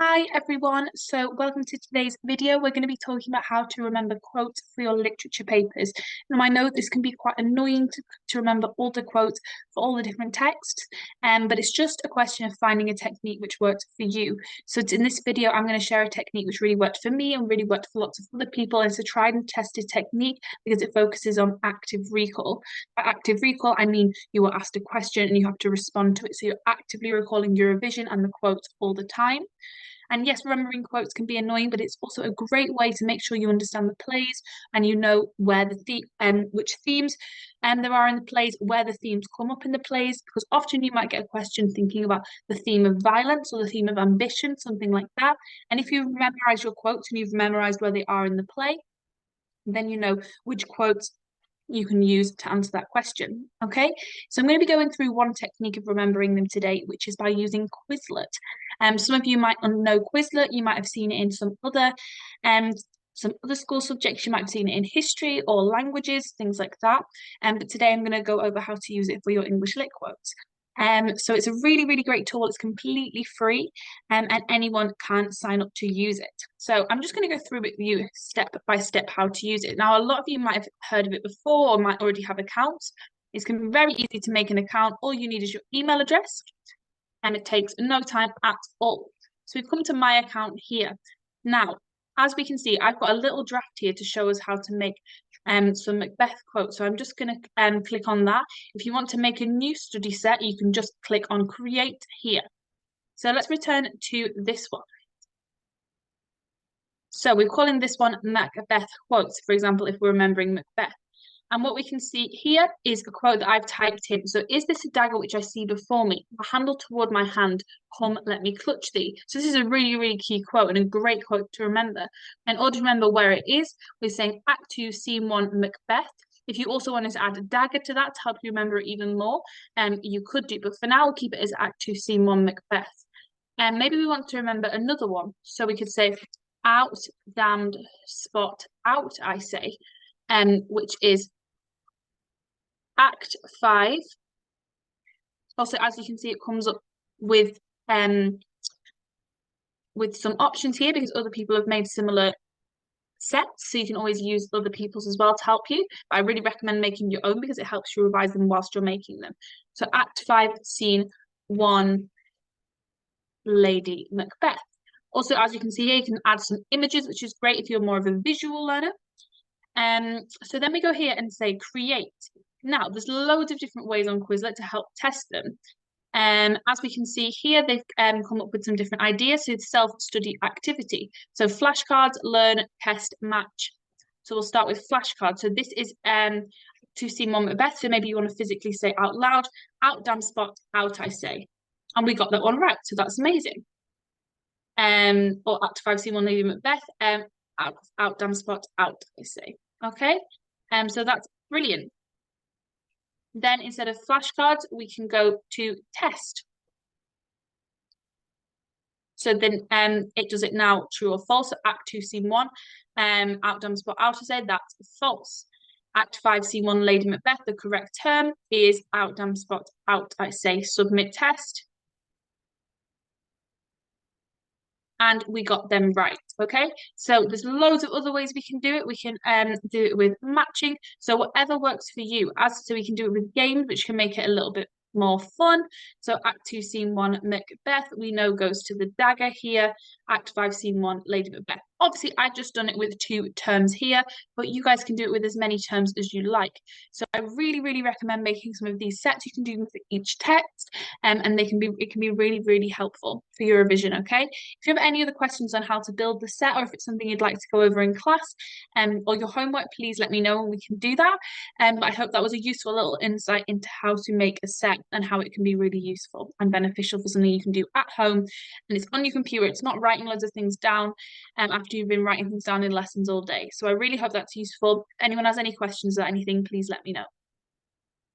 Hi everyone, so welcome to today's video. We're going to be talking about how to remember quotes for your literature papers. Now I know this can be quite annoying to remember all the quotes for all the different texts, but it's just a question of finding a technique which works for you. So in this video, I'm going to share a technique which really worked for me and really worked for lots of other people. It's a tried and tested technique because it focuses on active recall. By active recall, I mean you are asked a question and you have to respond to it. So you're actively recalling your revision and the quotes all the time. And yes, remembering quotes can be annoying, but it's also a great way to make sure you understand the plays and you know where which themes there are in the plays, where the themes come up in the plays, because often you might get a question thinking about the theme of violence or the theme of ambition, something like that. And if you've memorized your quotes and you've memorized where they are in the play, then you know which quotes you can use to answer that question. Okay, so I'm going to be going through one technique of remembering them today, which is by using Quizlet. Some of you might know Quizlet. You might have seen it in some other school subjects. You might have seen it in history or languages, things like that. But today I'm going to go over how to use it for your English lit quotes. So it's a really, really great tool. It's completely free, and anyone can sign up to use it. So I'm just going to go through with you step by step how to use it. Now, a lot of you might have heard of it before or might already have accounts. It's going to be very easy to make an account. All you need is your email address, and it takes no time at all. So we've come to my account here. Now, as we can see, I've got a little draft here to show us how to make some Macbeth quotes. So I'm just going to click on that. If you want to make a new study set, you can just click on create here. So let's return to this one. So we're calling this one Macbeth quotes, for example, if we're remembering Macbeth. And what we can see here is a quote that I've typed in. So, is this a dagger which I see before me? A handle toward my hand, come, let me clutch thee. So this is a really, really key quote and a great quote to remember. In order to remember where it is, we're saying Act 2, Scene 1, Macbeth. If you also wanted to add a dagger to that to help you remember it even more, you could do. But for now, we'll keep it as Act 2, Scene 1, Macbeth. And maybe we want to remember another one. So we could say, out, damned spot, out, I say, which is Act 5. Also, as you can see, it comes up with some options here because other people have made similar sets, so you can always use other people's as well to help you. But I really recommend making your own because it helps you revise them whilst you're making them. So Act 5, Scene 1, Lady Macbeth. Also, as you can see here, you can add some images, which is great if you're more of a visual learner. So then we go here and say create. Now, there's loads of different ways on Quizlet to help test them. As we can see here, they've come up with some different ideas. So self-study activity. So flashcards, learn, test, match. So we'll start with flashcards. So this is to see Mom Macbeth. So maybe you want to physically say out loud, out damn spot, out I say. And we got that one right. So that's amazing. Or Act 5, Scene 1, Lady Macbeth, out damn spot, out I say. Okay. So that's brilliant. Then instead of flashcards, we can go to test. So then it does it now true or false. So Act 2, Scene 1, out damn spot, out I say, that's false. Act 5, Scene 1, Lady Macbeth, the correct term is out damn spot, out I say, submit test. And we got them right, okay? So there's loads of other ways we can do it. We can do it with matching. So whatever works for you. So we can do it with games, which can make it a little bit more fun. So Act 2, Scene 1, Macbeth, we know goes to the dagger here. Act 5, Scene 1, Lady Macbeth. Obviously, I've just done it with 2 terms here, but you guys can do it with as many terms as you like. So I really, really recommend making some of these sets. You can do them for each text, and it can be really, really helpful for your revision, okay? If you have any other questions on how to build the set, or if it's something you'd like to go over in class, or your homework, please let me know and we can do that. But I hope that was a useful little insight into how to make a set and how it can be really useful and beneficial for something you can do at home. And it's on your computer. It's not writing loads of things down after you've been writing things down in lessons all day. So I really hope that's useful. If anyone has any questions or anything, please let me know.